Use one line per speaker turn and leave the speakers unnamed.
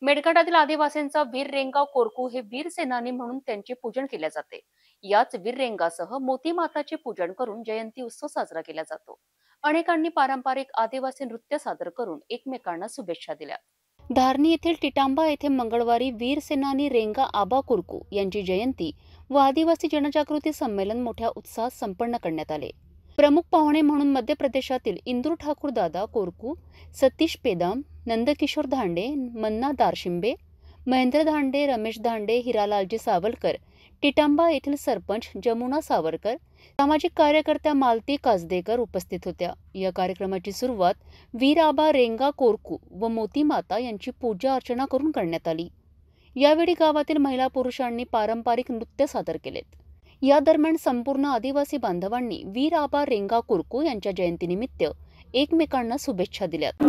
मेळघाटातील आदिवासींचा वीर रेंगाव कोरकू हे वीर सेनानी म्हणून त्यांचे पूजन केले जाते। याच वीर रेंगासह मोती माताचे पूजन करून जयंती उत्सव साजरा केला जातो। अनेकांनी पारंपरिक आदिवासी नृत्य सादर करून एकमेकांना शुभेच्छा दिल्या। धारणी येथील टिटांबा येथे मंगळवारी वीर सेनानी रेंगा आबा कोरकू यांची जयंती व आदिवासी जनजागृती संमेलन मोठ्या उत्साहात संपन्न करण्यात आले। प्रमुख पाहुणे म्हणून मध्य प्रदेशातील इंदूर ठाकूर दादा कोरकू, सतीश पेदाम, नंदकिशोर धांडे, मन्ना दारशिंबे, महेंद्र धांडे, रमेश धांडे, हिरालालजी सावलकर, टिटांबा येथील सरपंच जमुना सावरकर, सामाजिक कार्यकर्त्या मालती काजदेकर उपस्थित होत्या। या कार्यक्रमाची सुरुवात वीर आबा रेंगा कोरकू व मोती माता यांची पूजा अर्चना करून करण्यात आली। यावेळी गावातील महिला पुरुषांनी पारंपरिक नृत्य सादर केलेत। या दरम्यान संपूर्ण आदिवासी बांधवांनी वीर आबा रेंगा कोरकू यांच्या जयंतीनिमित्त एकमेकांना शुभेच्छा दिल्यात।